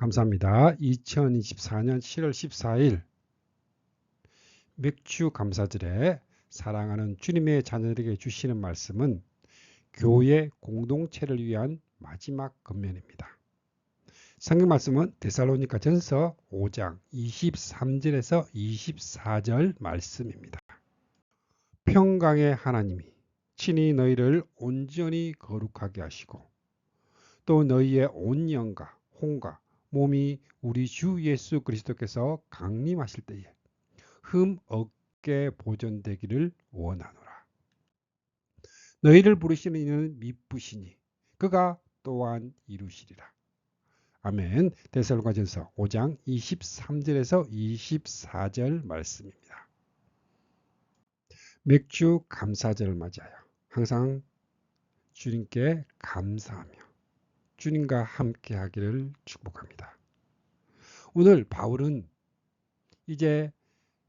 감사합니다. 2024년 7월 14일 맥주 감사절에 사랑하는 주님의 자녀들에게 주시는 말씀은 교회 공동체를 위한 마지막 권면입니다. 성경 말씀은 데살로니가 전서 5장 23절에서 24절 말씀입니다. 평강의 하나님이 친히 너희를 온전히 거룩하게 하시고 또 너희의 온 영과 혼과 몸이 우리 주 예수 그리스도께서 강림하실 때에 흠 없게 보존되기를 원하노라. 너희를 부르시는 이는 미쁘시니 그가 또한 이루시리라. 아멘. 데살로니가전서 5장 23절에서 24절 말씀입니다. 맥주 감사절을 맞이하여 항상 주님께 감사하며 주님과 함께 하기를 축복합니다. 오늘 바울은 이제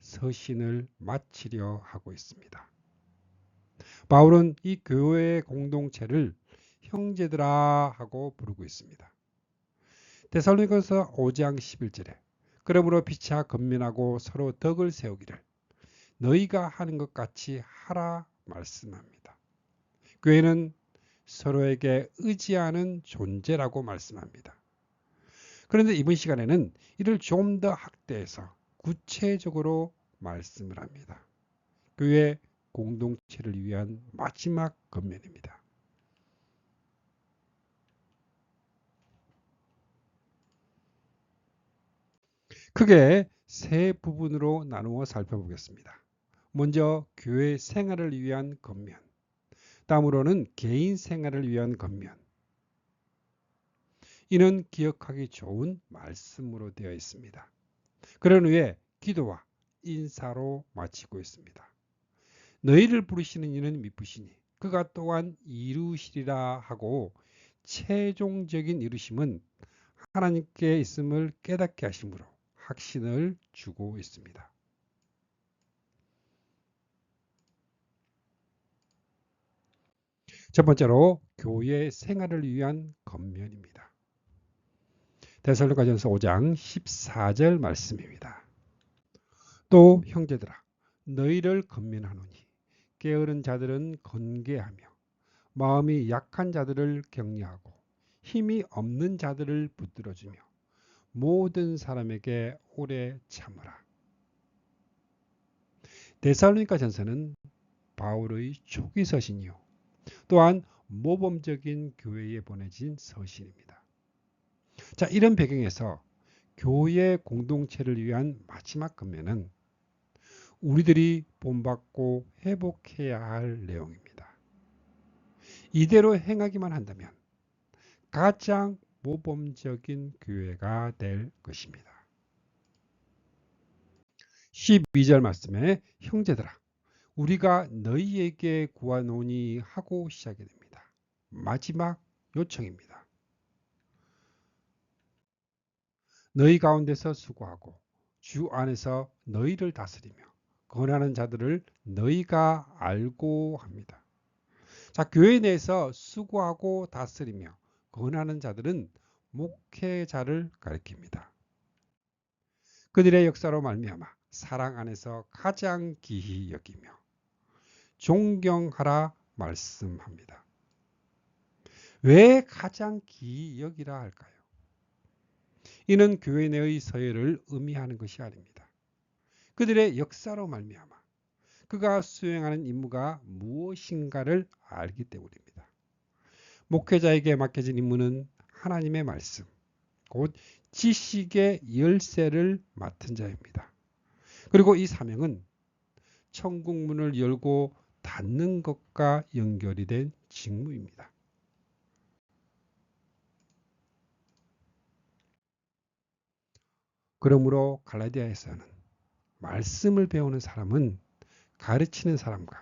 서신을 마치려 하고 있습니다. 바울은 이 교회의 공동체를 형제들아 하고 부르고 있습니다. 데살로니가서 5장 11절에 그러므로 피차 건면하고 서로 덕을 세우기를 너희가 하는 것 같이 하라 말씀합니다. 교회는 서로에게 의지하는 존재라고 말씀합니다. 그런데 이번 시간에는 이를 좀 더 확대해서 구체적으로 말씀을 합니다. 교회 공동체를 위한 마지막 권면입니다. 크게 세 부분으로 나누어 살펴보겠습니다. 먼저 교회 생활을 위한 권면, 다음으로는 개인 생활을 위한 권면. 이는 기억하기 좋은 말씀으로 되어 있습니다. 그런 후에 기도와 인사로 마치고 있습니다. 너희를 부르시는 이는 미쁘시니 그가 또한 이루시리라 하고 최종적인 이루심은 하나님께 있음을 깨닫게 하심으로 확신을 주고 있습니다. 첫 번째로 교회 생활을 위한 권면입니다. 데살로니가전서 5장 14절 말씀입니다. 또 형제들아 너희를 권면하노니 게으른 자들은 건개하며 마음이 약한 자들을 격려하고 힘이 없는 자들을 붙들어주며 모든 사람에게 오래 참으라. 데살로니가 전서는 바울의 초기 서신이요 또한 모범적인 교회에 보내진 서신입니다. 자, 이런 배경에서 교회 공동체를 위한 마지막 권면은 우리들이 본받고 회복해야 할 내용입니다. 이대로 행하기만 한다면 가장 모범적인 교회가 될 것입니다. 12절 말씀에 형제들아 우리가 너희에게 구하노니 하고 시작이 됩니다. 마지막 요청입니다. 너희 가운데서 수고하고 주 안에서 너희를 다스리며 권하는 자들을 너희가 알고 합니다. 자, 교회 내에서 수고하고 다스리며 권하는 자들은 목회자를 가리킵니다. 그들의 역사로 말미암아 사랑 안에서 가장 기히 여기며 존경하라 말씀합니다. 왜 가장 기히 여기라 할까요? 이는 교회 내의 서열을 의미하는 것이 아닙니다. 그들의 역사로 말미암아 그가 수행하는 임무가 무엇인가를 알기 때문입니다. 목회자에게 맡겨진 임무는 하나님의 말씀, 곧 지식의 열쇠를 맡은 자입니다. 그리고 이 사명은 천국 문을 열고 닫는 것과 연결이 된 직무입니다. 그러므로 갈라디아에서는 말씀을 배우는 사람은 가르치는 사람과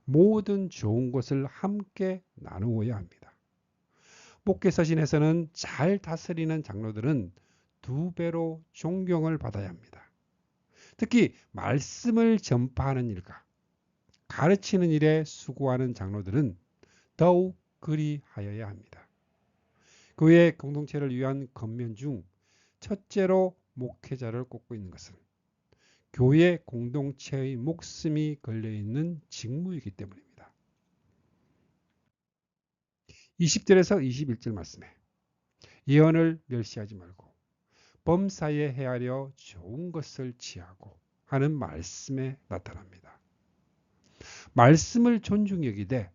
모든 좋은 것을 함께 나누어야 합니다. 목회서신에서는 잘 다스리는 장로들은 2배로 존경을 받아야 합니다. 특히 말씀을 전파하는 일과 가르치는 일에 수고하는 장로들은 더욱 그리하여야 합니다. 교회 공동체를 위한 권면 중 첫째로 목회자를 꼽고 있는 것은 교회 공동체의 목숨이 걸려있는 직무이기 때문입니다. 20절에서 21절 말씀에 예언을 멸시하지 말고 범사에 헤아려 좋은 것을 취하고 하는 말씀에 나타납니다. 말씀을 존중히 여기되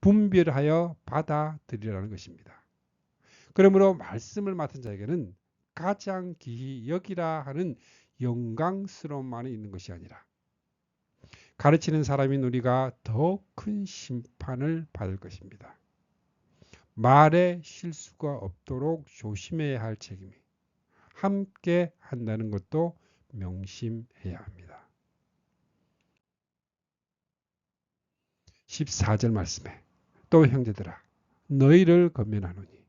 분별하여 받아들이라는 것입니다. 그러므로 말씀을 맡은 자에게는 가장 기히 여기라 하는 영광스러움만이 있는 것이 아니라 가르치는 사람인 우리가 더 큰 심판을 받을 것입니다. 말에 실수가 없도록 조심해야 할 책임이 함께 한다는 것도 명심해야 합니다. 14절 말씀에 또 형제들아 너희를 권면하노니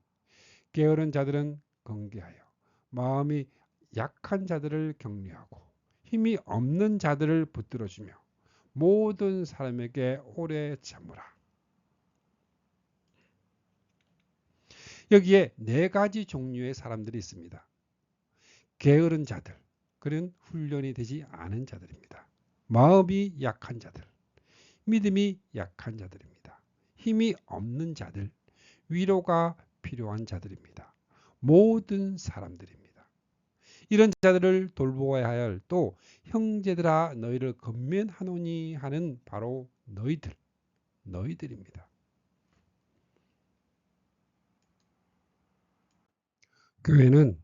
게으른 자들은 건개하여 마음이 약한 자들을 격려하고 힘이 없는 자들을 붙들어주며 모든 사람에게 오래 참으라. 여기에 네 가지 종류의 사람들이 있습니다. 게으른 자들, 그는 훈련이 되지 않은 자들입니다. 마음이 약한 자들, 믿음이 약한 자들입니다. 힘이 없는 자들, 위로가 필요한 자들입니다. 모든 사람들입니다. 이런 자들을 돌보아야 할 또 형제들아 너희를 권면하노니 하는 바로 너희들입니다. 교회는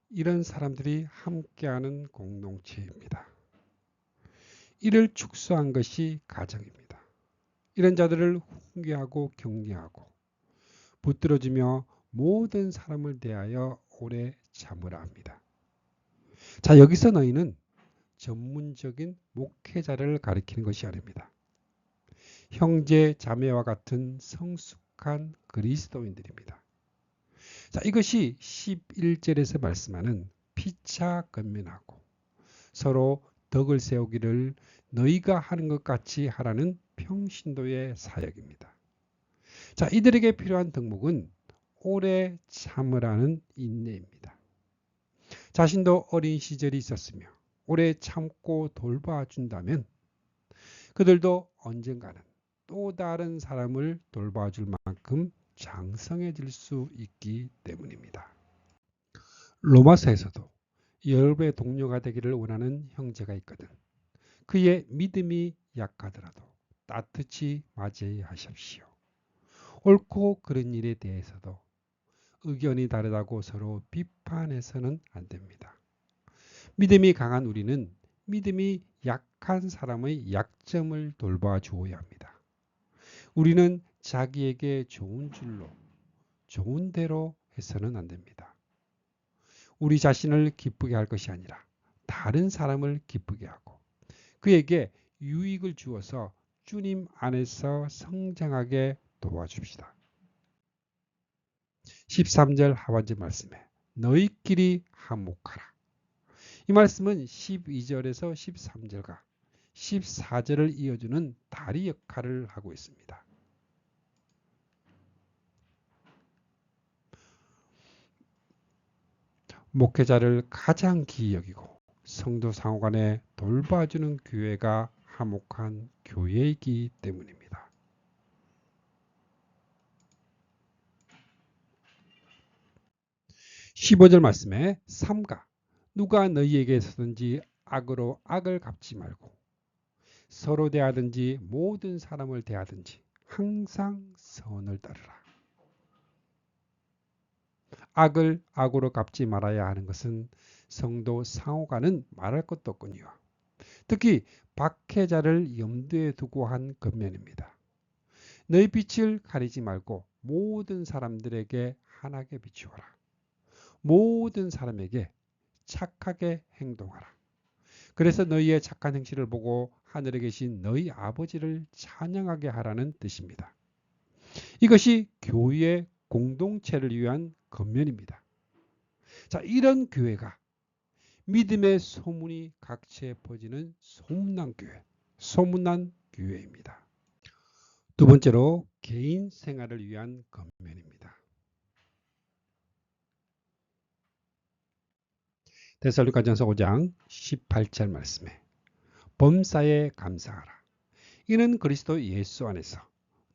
이런 사람들이 함께하는 공동체입니다. 이를 축소한 것이 가정입니다. 이런 자들을 훈계하고 격려하고 붙들어주며 모든 사람을 대하여 오래 참으라 합니다. 자, 여기서 너희는 전문적인 목회자를 가리키는 것이 아닙니다. 형제 자매와 같은 성숙한 그리스도인들입니다. 자, 이것이 11절에서 말씀하는 피차 권면하고 서로 덕을 세우기를 너희가 하는 것 같이 하라는 평신도의 사역입니다. 자, 이들에게 필요한 덕목은 오래 참으라는 인내입니다. 자신도 어린 시절이 있었으며 오래 참고 돌봐준다면 그들도 언젠가는 또 다른 사람을 돌봐줄 만큼 장성해질 수 있기 때문입니다. 로마서에서도 여러분의 동료가 되기를 원하는 형제가 있거든 그의 믿음이 약하더라도 따뜻히 맞이하십시오. 옳고 그른 일에 대해서도 의견이 다르다고 서로 비판해서는 안 됩니다. 믿음이 강한 우리는 믿음이 약한 사람의 약점을 돌봐 주어야 합니다. 우리는 자기에게 좋은 줄로 좋은 대로 해서는 안 됩니다. 우리 자신을 기쁘게 할 것이 아니라 다른 사람을 기쁘게 하고 그에게 유익을 주어서 주님 안에서 성장하게 도와줍시다. 13절 하반절 말씀에 너희끼리 화목하라. 이 말씀은 12절에서 13절과 14절을 이어주는 다리 역할을 하고 있습니다. 목회자를 가장 기이 여기고 성도 상호간에 돌봐주는 교회가 화목한 교회이기 때문입니다. 15절 말씀에 삼가 누가 너희에게서든지 악으로 악을 갚지 말고 서로 대하든지 모든 사람을 대하든지 항상 선을 따르라. 악을 악으로 갚지 말아야 하는 것은 성도 상호간은 말할 것도 없거니와 특히 박해자를 염두에 두고 한 권면입니다. 너희 빛을 가리지 말고 모든 사람들에게 환하게 비추어라. 모든 사람에게 착하게 행동하라. 그래서 너희의 착한 행실을 보고 하늘에 계신 너희 아버지를 찬양하게 하라는 뜻입니다. 이것이 교회의 공동체를 위한 권면입니다. 자, 이런 교회가 믿음의 소문이 각처에 퍼지는 소문난 교회입니다. 두 번째로 개인 생활을 위한 권면입니다. 데살로니가전서 5장 18절 말씀에 범사에 감사하라. 이는 그리스도 예수 안에서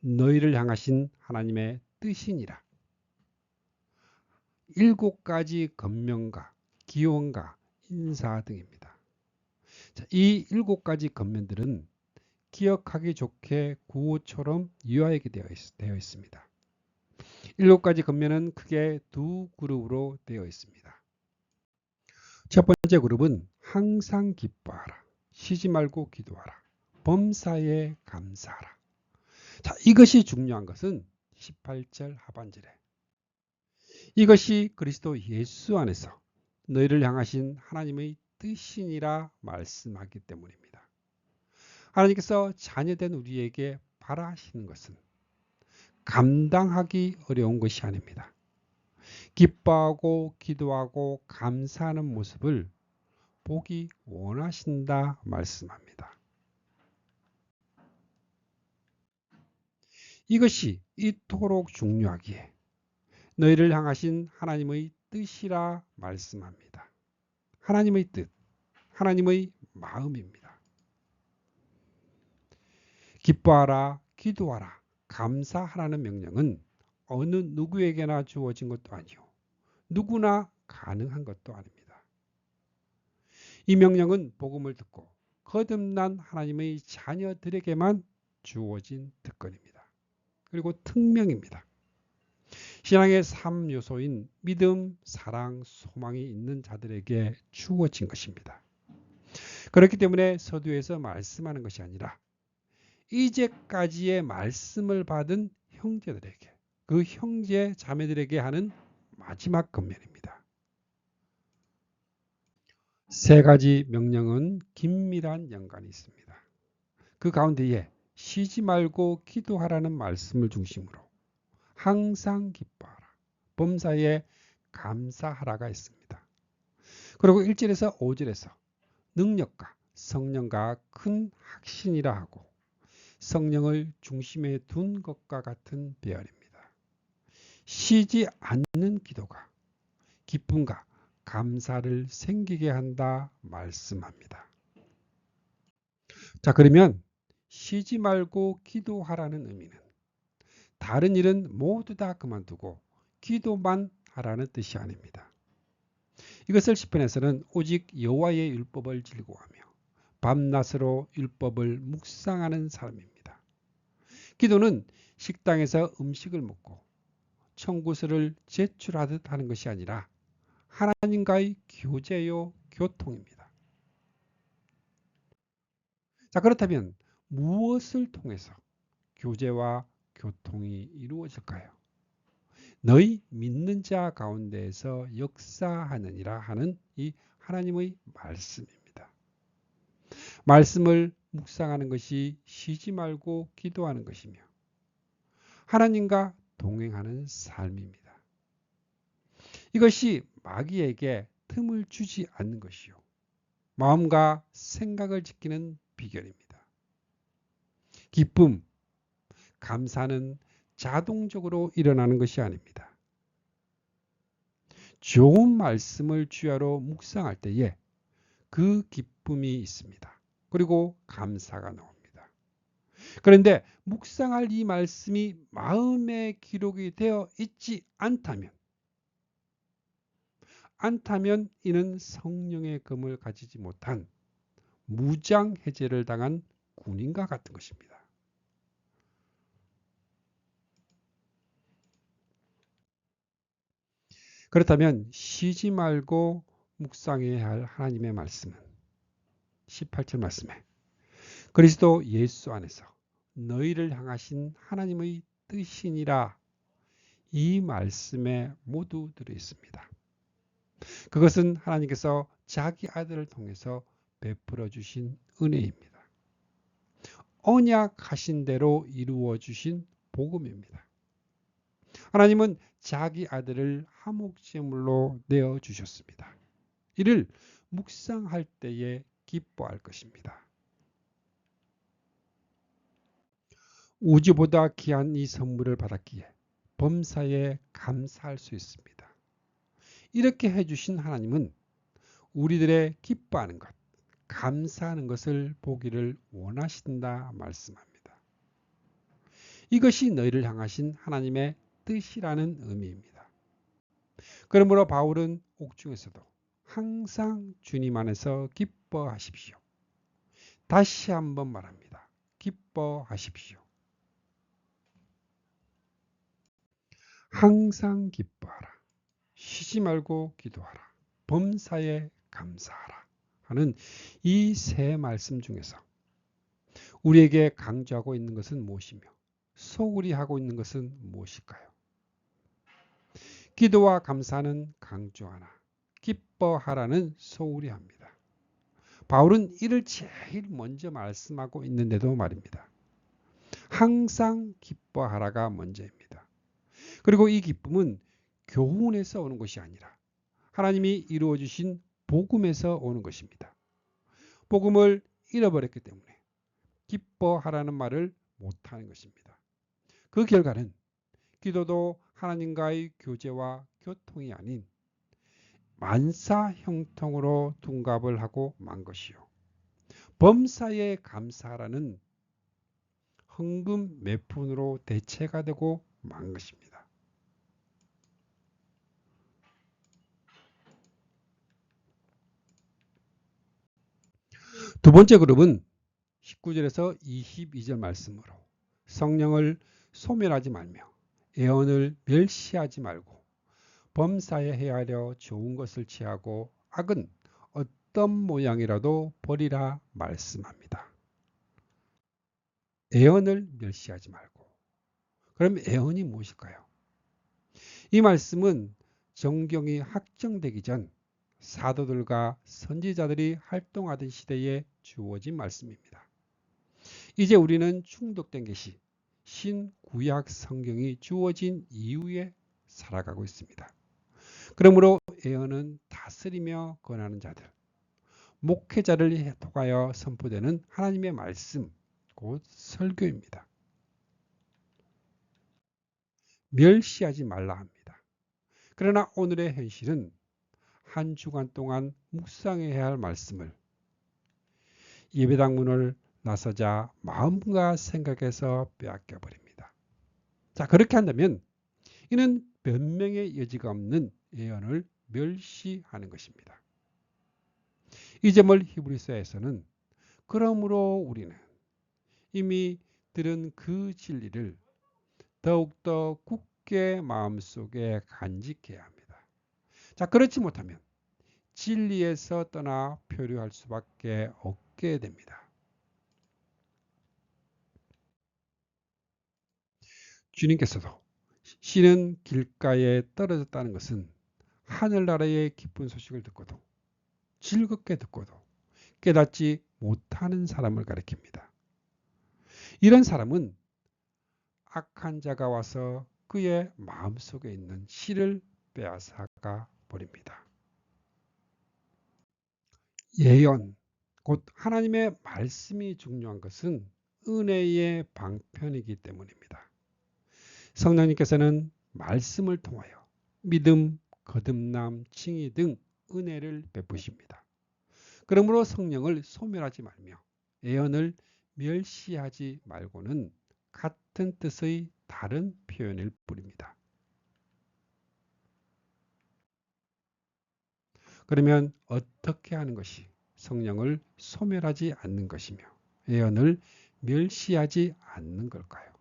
너희를 향하신 하나님의 뜻이니라. 7가지 권면과 기원과 인사 등입니다. 자, 이 7가지 권면들은 기억하기 좋게 구호처럼 유아하게 되어 있습니다. 7가지 권면은 크게 두 그룹으로 되어 있습니다. 첫 번째 그룹은 항상 기뻐하라. 쉬지 말고 기도하라. 범사에 감사하라. 자, 이것이 중요한 것은 18절 하반절에 이것이 그리스도 예수 안에서 너희를 향하신 하나님의 뜻이니라 말씀하기 때문입니다. 하나님께서 자녀된 우리에게 바라시는 것은 감당하기 어려운 것이 아닙니다. 기뻐하고 기도하고 감사하는 모습을 보기 원하신다 말씀합니다. 이것이 이토록 중요하기에 너희를 향하신 하나님의 뜻이라 말씀합니다. 하나님의 뜻, 하나님의 마음입니다. 기뻐하라, 기도하라, 감사하라는 명령은 어느 누구에게나 주어진 것도 아니요. 누구나 가능한 것도 아닙니다. 이 명령은 복음을 듣고 거듭난 하나님의 자녀들에게만 주어진 특권입니다. 그리고 특명입니다. 신앙의 3요소인 믿음, 사랑, 소망이 있는 자들에게 주어진 것입니다. 그렇기 때문에 서두에서 말씀하는 것이 아니라 이제까지의 말씀을 받은 형제들에게, 그 형제 자매들에게 하는 마지막 권면입니다. 3가지 명령은 긴밀한 연관이 있습니다. 그 가운데에 쉬지 말고 기도하라는 말씀을 중심으로 항상 기뻐하라, 범사에 감사하라가 있습니다. 그리고 1절에서 5절에서 능력과 성령과 큰 확신이라 하고 성령을 중심에 둔 것과 같은 배열입니다. 쉬지 않는 기도가 기쁨과 감사를 생기게 한다 말씀합니다. 자, 그러면 쉬지 말고 기도하라는 의미는 다른 일은 모두 다 그만두고 기도만 하라는 뜻이 아닙니다. 이것을 시편에서는 오직 여호와의 율법을 즐거워하며 밤낮으로 율법을 묵상하는 삶입니다. 기도는 식당에서 음식을 먹고 청구서를 제출하듯 하는 것이 아니라 하나님과의 교제요 교통입니다. 자, 그렇다면 무엇을 통해서 교제와 교통이 이루어질까요? 너희 믿는 자 가운데에서 역사하느니라 하는 이 하나님의 말씀입니다. 말씀을 묵상하는 것이 쉬지 말고 기도하는 것이며 하나님과 동행하는 삶입니다. 이것이 마귀에게 틈을 주지 않는 것이요. 마음과 생각을 지키는 비결입니다. 기쁨, 감사는 자동적으로 일어나는 것이 아닙니다. 좋은 말씀을 주야로 묵상할 때에 그 기쁨이 있습니다. 그리고 감사가 나옵니다. 그런데 묵상할 이 말씀이 마음에 기록이 되어 있지 않다면 이는 성령의 검을 가지지 못한 무장 해제를 당한 군인과 같은 것입니다. 그렇다면 쉬지 말고 묵상해야 할 하나님의 말씀은 18절 말씀에 그리스도 예수 안에서 너희를 향하신 하나님의 뜻이니라 이 말씀에 모두 들어 있습니다. 그것은 하나님께서 자기 아들을 통해서 베풀어 주신 은혜입니다. 언약하신 대로 이루어 주신 복음입니다. 하나님은 자기 아들을 화목제물로 내어 주셨습니다. 이를 묵상할 때에 기뻐할 것입니다. 우주보다 귀한 이 선물을 받았기에 범사에 감사할 수 있습니다. 이렇게 해주신 하나님은 우리들의 기뻐하는 것, 감사하는 것을 보기를 원하신다 말씀합니다. 이것이 너희를 향하신 하나님의 뜻이라는 의미입니다. 그러므로 바울은 옥중에서도 항상 주님 안에서 기뻐하십시오. 다시 한번 말합니다. 기뻐하십시오. 항상 기뻐하라. 쉬지 말고 기도하라. 범사에 감사하라. 하는 이 세 말씀 중에서 우리에게 강조하고 있는 것은 무엇이며 소홀히 하고 있는 것은 무엇일까요? 기도와 감사는 강조하나 기뻐하라는 소홀히 합니다. 바울은 이를 제일 먼저 말씀하고 있는데도 말입니다. 항상 기뻐하라가 먼저입니다. 그리고 이 기쁨은 교훈에서 오는 것이 아니라 하나님이 이루어 주신 복음에서 오는 것입니다. 복음을 잃어버렸기 때문에 기뻐하라는 말을 못하는 것입니다. 그 결과는 기도도 하나님과의 교제와 교통이 아닌 만사 형통으로 둔갑을 하고 만 것이요. 범사에 감사하라는 헌금 매푼으로 대체가 되고 만 것입니다. 두 번째 그룹은 19절에서 22절 말씀으로 성령을 소멸하지 말며 애언을 멸시하지 말고 범사에 헤아려 좋은 것을 취하고 악은 어떤 모양이라도 버리라 말씀합니다. 애언을 멸시하지 말고. 그럼 애언이 무엇일까요? 이 말씀은 정경이 확정되기 전 사도들과 선지자들이 활동하던 시대에 주어진 말씀입니다. 이제 우리는 중독된 것이 신구약 성경이 주어진 이후에 살아가고 있습니다. 그러므로 애언은 다스리며 권하는 자들, 목회자를 통하여 선포되는 하나님의 말씀, 곧 설교입니다. 멸시하지 말라 합니다. 그러나 오늘의 현실은 한 주간 동안 묵상해야 할 말씀을 예배당 문을 나서자 마음과 생각에서 빼앗겨 버립니다. 자, 그렇게 한다면 이는 변명의 여지가 없는 예언을 멸시하는 것입니다. 이 점을 히브리서에서는 그러므로 우리는 이미 들은 그 진리를 더욱더 굳게 마음속에 간직해야 합니다. 자, 그렇지 못하면 진리에서 떠나 표류할 수밖에 없게 됩니다. 주님께서도 신은 길가에 떨어졌다는 것은 하늘나라의 기쁜 소식을 듣고도 즐겁게 듣고도 깨닫지 못하는 사람을 가리킵니다. 이런 사람은 악한 자가 와서 그의 마음속에 있는 씨를 빼앗아가 버립니다. 예언, 곧 하나님의 말씀이 중요한 것은 은혜의 방편이기 때문입니다. 성령님께서는 말씀을 통하여 믿음, 거듭남, 칭의 등 은혜를 베푸십니다. 그러므로 성령을 소멸하지 말며 예언을 멸시하지 말고는 같은 뜻의 다른 표현일 뿐입니다. 그러면 어떻게 하는 것이 성령을 소멸하지 않는 것이며 예언을 멸시하지 않는 걸까요?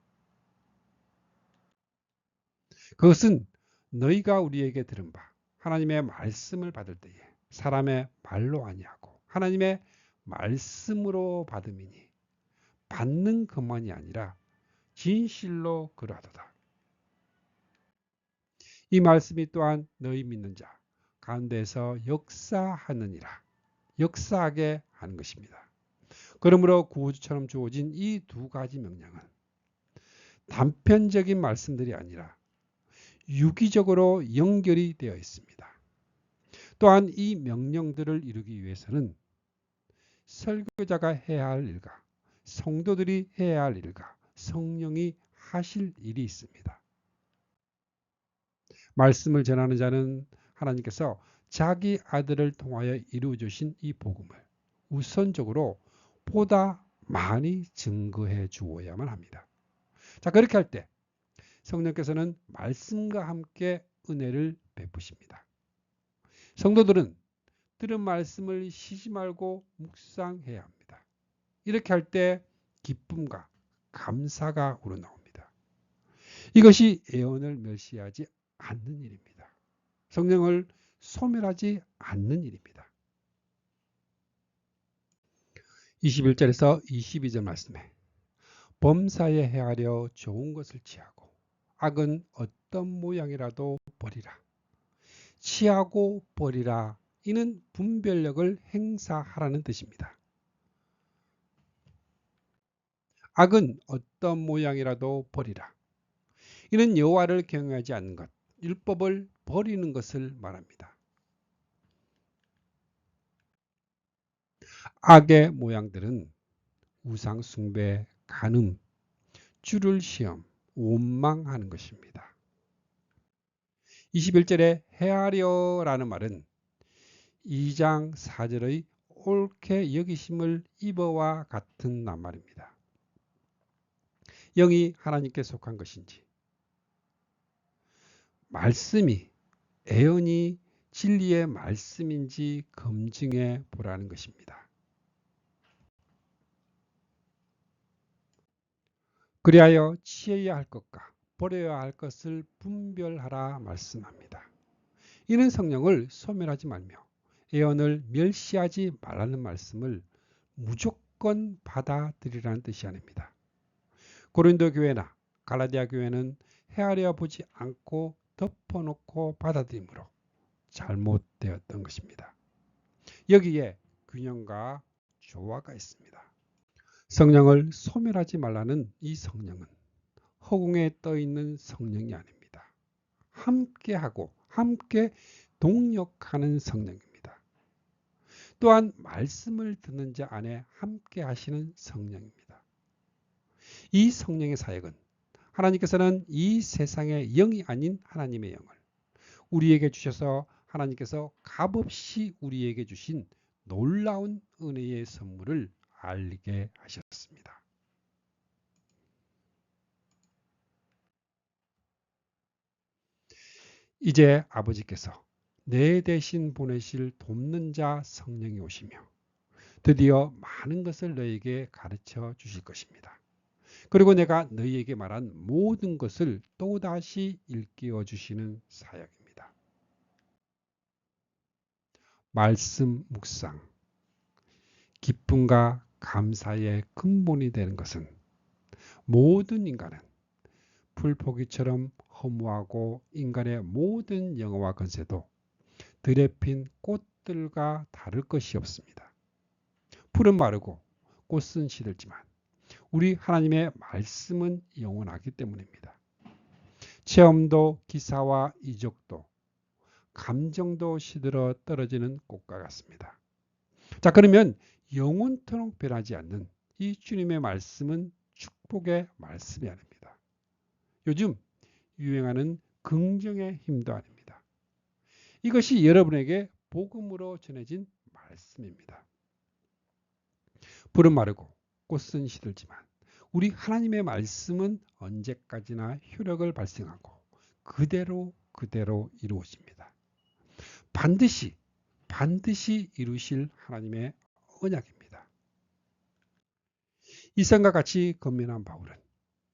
그것은 너희가 우리에게 들은 바 하나님의 말씀을 받을 때에 사람의 말로 아니하고 하나님의 말씀으로 받음이니 받는 것만이 아니라 진실로 그러하도다. 이 말씀이 또한 너희 믿는 자 가운데서 역사하느니라. 역사하게 하는 것입니다. 그러므로 구호주처럼 주어진 이 두 가지 명령은 단편적인 말씀들이 아니라 유기적으로 연결이 되어 있습니다. 또한 이 명령들을 이루기 위해서는 설교자가 해야 할 일과 성도들이 해야 할 일과 성령이 하실 일이 있습니다. 말씀을 전하는 자는 하나님께서 자기 아들을 통하여 이루어 주신 이 복음을 우선적으로 보다 많이 증거해 주어야만 합니다. 자, 그렇게 할 때 성령께서는 말씀과 함께 은혜를 베푸십니다. 성도들은 들은 말씀을 쉬지 말고 묵상해야 합니다. 이렇게 할 때 기쁨과 감사가 우러나옵니다. 이것이 예언을 멸시하지 않는 일입니다. 성령을 소멸하지 않는 일입니다. 21절에서 22절 말씀에 범사에 행하려 좋은 것을 취하고 악은 어떤 모양이라도 버리라. 취하고 버리라. 이는 분별력을 행사하라는 뜻입니다. 악은 어떤 모양이라도 버리라. 이는 여호와를 경외하지 않는 것, 율법을 버리는 것을 말합니다. 악의 모양들은 우상 숭배, 간음, 주를 시험, 원망하는 것입니다. 21절에 헤아려라는 말은 2장 4절의 옳게 여기심을 입어와 같은 낱말입니다. 영이 하나님께 속한 것인지, 말씀이 애언이 진리의 말씀인지 검증해 보라는 것입니다. 그리하여 취해야 할 것과 버려야 할 것을 분별하라 말씀합니다. 이는 성령을 소멸하지 말며 예언을 멸시하지 말라는 말씀을 무조건 받아들이라는 뜻이 아닙니다. 고린도 교회나 갈라디아 교회는 헤아려 보지 않고 덮어놓고 받아들이므로 잘못되었던 것입니다. 여기에 균형과 조화가 있습니다. 성령을 소멸하지 말라는 이 성령은 허공에 떠 있는 성령이 아닙니다. 함께하고 함께 동역하는 성령입니다. 또한 말씀을 듣는 자 안에 함께 하시는 성령입니다. 이 성령의 사역은 하나님께서는 이 세상의 영이 아닌 하나님의 영을 우리에게 주셔서 하나님께서 값없이 우리에게 주신 놀라운 은혜의 선물을 알게 하셨습니다. 이제 아버지께서 내 대신 보내실 돕는 자 성령이 오시며 드디어 많은 것을 너에게 가르쳐 주실 것입니다. 그리고 내가 너희에게 말한 모든 것을 또다시 일깨워 주시는 사역입니다. 말씀 묵상, 기쁨과 감사의 근본이 되는 것은 모든 인간은 풀포기처럼 허무하고 인간의 모든 영어와 건세도 들에 핀 꽃들과 다를 것이 없습니다. 풀은 마르고 꽃은 시들지만 우리 하나님의 말씀은 영원하기 때문입니다. 체험도 기사와 이적도 감정도 시들어 떨어지는 꽃과 같습니다. 자, 그러면 영원토록 변하지 않는 이 주님의 말씀은 축복의 말씀이 아닙니다. 요즘 유행하는 긍정의 힘도 아닙니다. 이것이 여러분에게 복음으로 전해진 말씀입니다. 풀은 마르고 꽃은 시들지만 우리 하나님의 말씀은 언제까지나 효력을 발생하고 그대로 이루어집니다. 반드시 이루실 하나님의 언약입니다. 이 생과 같이 건면한 바울은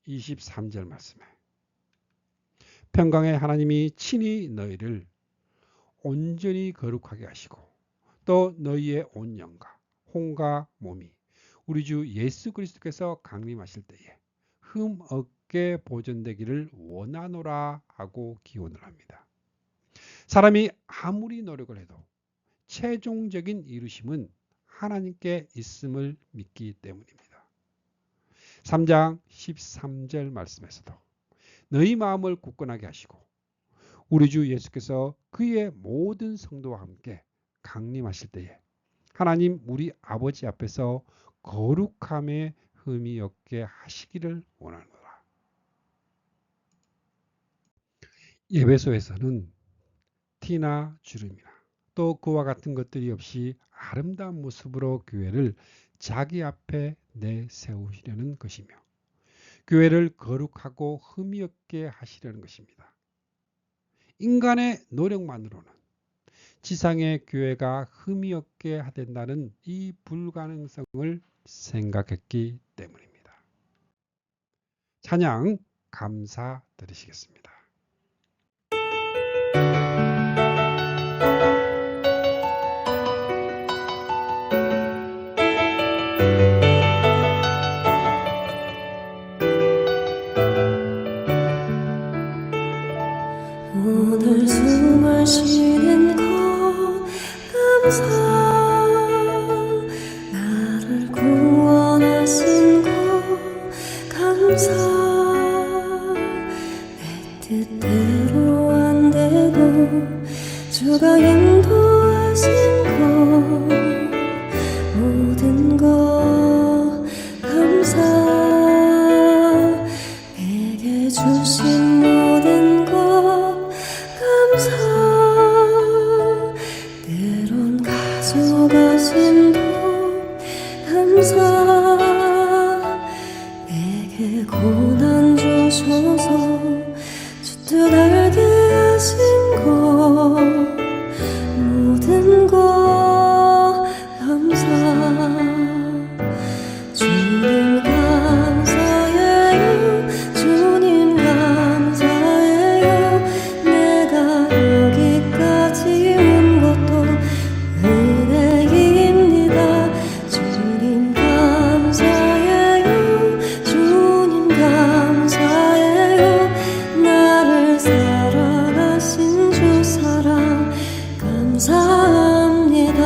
23절 말씀에 평강의 하나님이 친히 너희를 온전히 거룩하게 하시고 또 너희의 온 영과 혼과 몸이 우리 주 예수 그리스도께서 강림하실 때에 흠 없게 보존되기를 원하노라 하고 기원을 합니다. 사람이 아무리 노력을 해도 최종적인 이루심은 하나님께 있음을 믿기 때문입니다. 3장 13절 말씀에서도 너희 마음을 굳건하게 하시고 우리 주 예수께서 그의 모든 성도와 함께 강림하실 때에 하나님 우리 아버지 앞에서 거룩함에 흠이 없게 하시기를 원하노라. 예배소에서는 티나 주름이나 또 그와 같은 것들이 없이 아름다운 모습으로 교회를 자기 앞에 내세우시려는 것이며 교회를 거룩하고 흠이 없게 하시려는 것입니다. 인간의 노력만으로는 지상의 교회가 흠이 없게 된다는 이 불가능성을 생각했기 때문입니다. 찬양 감사드리시겠습니다. 오늘 숨을 쉬는 것 감사 나를 구원하신 것 감사 내 뜻대로 안 돼도 주가 인도하신 것 모든 것 감사 내게 주신 모든 것 감사 때론 가져가신 도 감사 내게 고난 주셔서 주 뜻 알게 하신 것 모든 것 감사 주님 감사해요 주님 감사해요 내가 여기까지 온 것도 은혜입니다 주님 감사해요 주님 감사해요 나를 사랑하신 주 사랑 감사합니다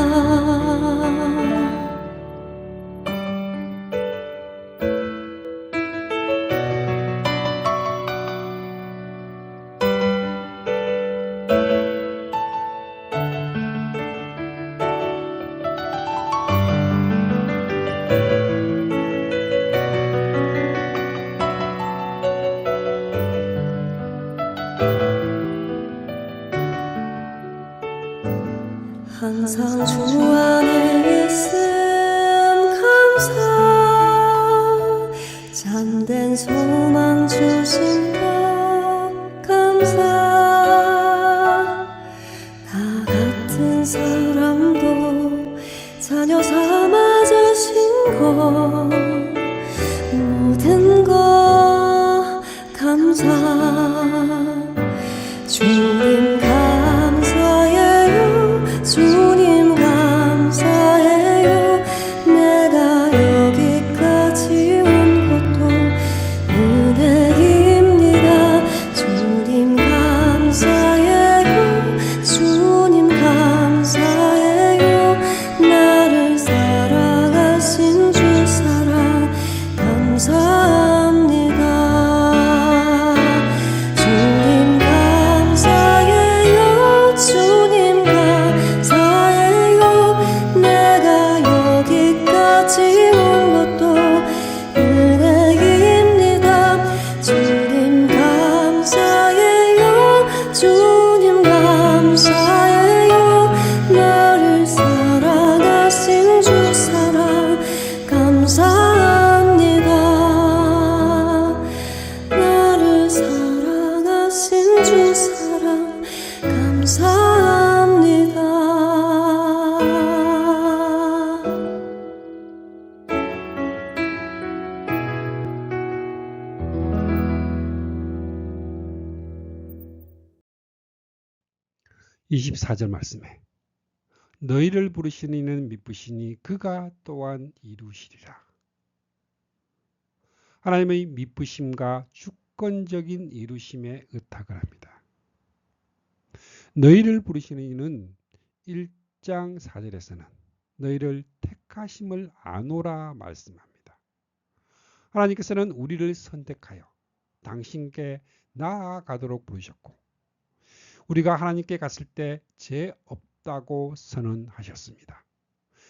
항상 주 안에 있음 감사 잠든 소망 주신 것 감사 나 같은 사람도 자녀 삼아 주신 것 모든 것 감사 주님 감사해요 주님 감사해요 내가 여기까지 온 것도 은혜입니다 주님 감사해요 주님 감사해요 나를 사랑하신 주 사랑 감사합니다 주님 감사해요 주님 감사해요 내가 여기까지 온 것도 은혜입니다 주님 감사해요 주님 감사해요 나를 사랑하신 주 사랑 감사합니다 나를 사랑하신 주 사랑 감사합니다 24절 말씀에 너희를 부르시는 이는 미쁘시니 그가 또한 이루시리라. 하나님의 미쁘심과 주권적인 이루심에 의탁을 합니다. 너희를 부르시는 이는 1장 4절에서는 너희를 택하심을 아노라 말씀합니다. 하나님께서는 우리를 선택하여 당신께 나아가도록 부르셨고 우리가 하나님께 갔을 때 죄 없다고 선언하셨습니다.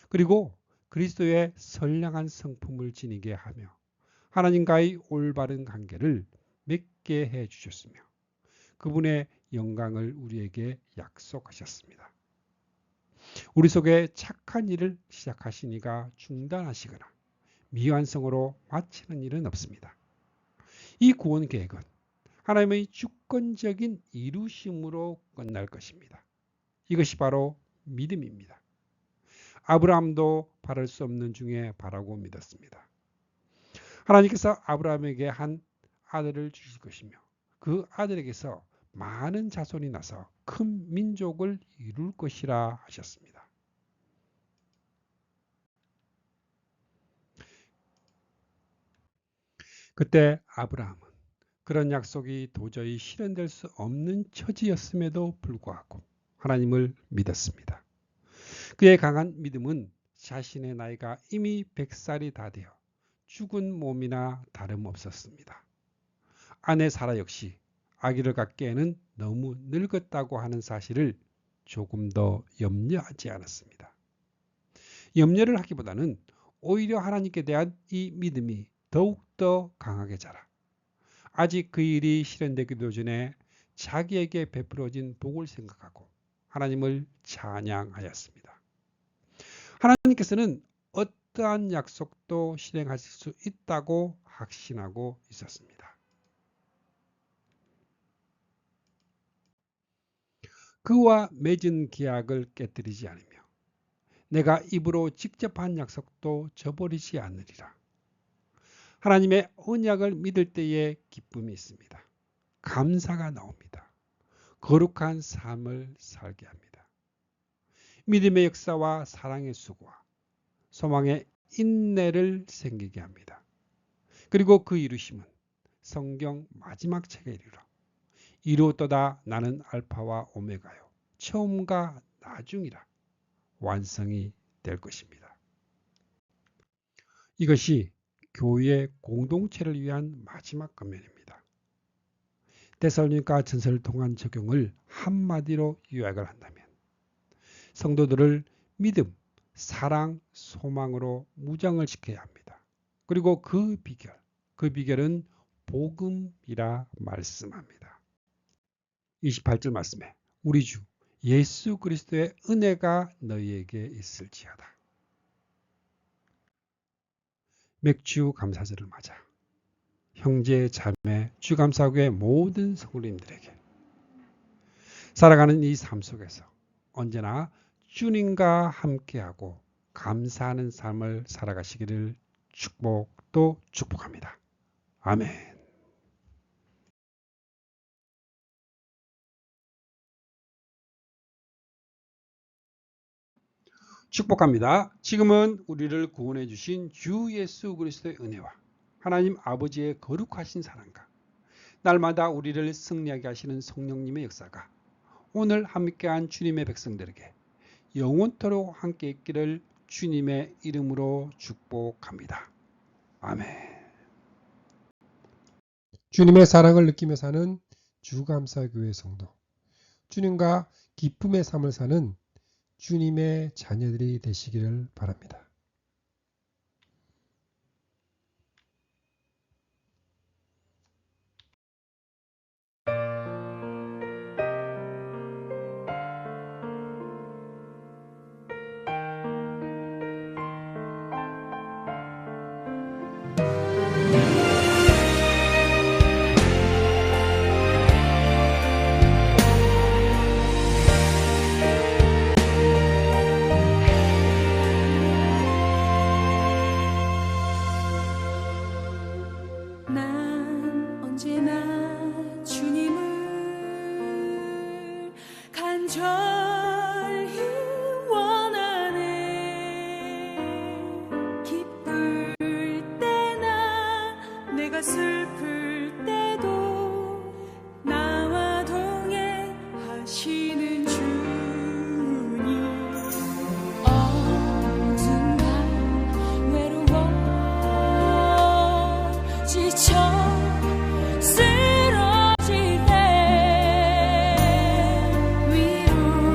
그리고 그리스도의 선량한 성품을 지니게 하며 하나님과의 올바른 관계를 맺게 해 주셨으며 그분의 영광을 우리에게 약속하셨습니다. 우리 속에 착한 일을 시작하시니가 중단하시거나 미완성으로 마치는 일은 없습니다. 이 구원 계획은 하나님의 주권적인 이루심으로 끝날 것입니다. 이것이 바로 믿음입니다. 아브라함도 바랄 수 없는 중에 바라고 믿었습니다. 하나님께서 아브라함에게 한 아들을 주실 것이며 그 아들에게서 많은 자손이 나서 큰 민족을 이룰 것이라 하셨습니다. 그때 아브라함은 그런 약속이 도저히 실현될 수 없는 처지였음에도 불구하고 하나님을 믿었습니다. 그의 강한 믿음은 자신의 나이가 이미 100살이 다 되어 죽은 몸이나 다름없었습니다. 아내 사라 역시 아기를 갖기에는 너무 늙었다고 하는 사실을 조금 더 염려하지 않았습니다. 염려를 하기보다는 오히려 하나님께 대한 이 믿음이 더욱더 강하게 자라 아직 그 일이 실현되기도 전에 자기에게 베풀어진 복을 생각하고 하나님을 찬양하였습니다. 하나님께서는 어떠한 약속도 실행하실 수 있다고 확신하고 있었습니다. 그와 맺은 계약을 깨뜨리지 않으며 내가 입으로 직접 한 약속도 저버리지 않으리라. 하나님의 언약을 믿을 때에 기쁨이 있습니다. 감사가 나옵니다. 거룩한 삶을 살게 합니다. 믿음의 역사와 사랑의 수고와 소망의 인내를 생기게 합니다. 그리고 그 이루심은 성경 마지막 책에 이르러 이루었도다 나는 알파와 오메가요 처음과 나중이라 완성이 될 것입니다. 이것이 교회 공동체를 위한 마지막 권면입니다. 데살로니가 전서를 통한 적용을 한마디로 요약을 한다면 성도들을 믿음, 사랑, 소망으로 무장을 시켜야 합니다. 그리고 그 비결은 복음이라 말씀합니다. 28절 말씀에 우리 주 예수 그리스도의 은혜가 너희에게 있을지어다. 맥주 감사절을 맞아 형제 자매 주감사교회 모든 성도님들에게 살아가는 이 삶 속에서 언제나 주님과 함께하고 감사하는 삶을 살아가시기를 축복합니다. 아멘. 축복합니다. 지금은 우리를 구원해 주신 주 예수 그리스도의 은혜와 하나님 아버지의 거룩하신 사랑과 날마다 우리를 승리하게 하시는 성령님의 역사가 오늘 함께한 주님의 백성들에게 영원토록 함께 있기를 주님의 이름으로 축복합니다. 아멘. 주님의 사랑을 느끼며 사는 주감사교회 성도, 주님과 기쁨의 삶을 사는 주님의 자녀들이 되시기를 바랍니다. 난 언제나 주님을 간절히 원하네. 기쁠 때나 내가 슬플 때도 나와 동행하시는 주님. 어딘가 외로워 지쳐 쓰러질 때 위로를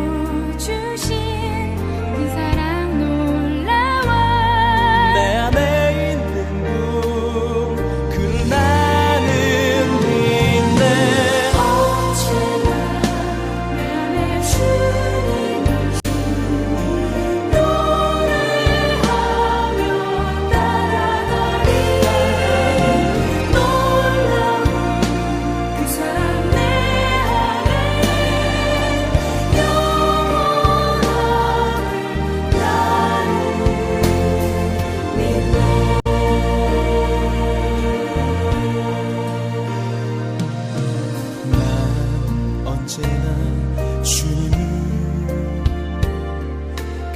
언제나 주님을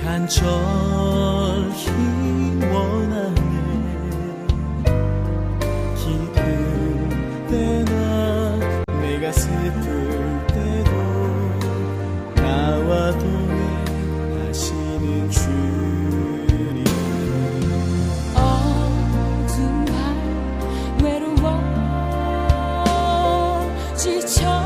간절히 원하네. 기쁠 때나 내가 슬플 때도 나와 동행하시는 주님. 어둠 밤 외로워 지쳐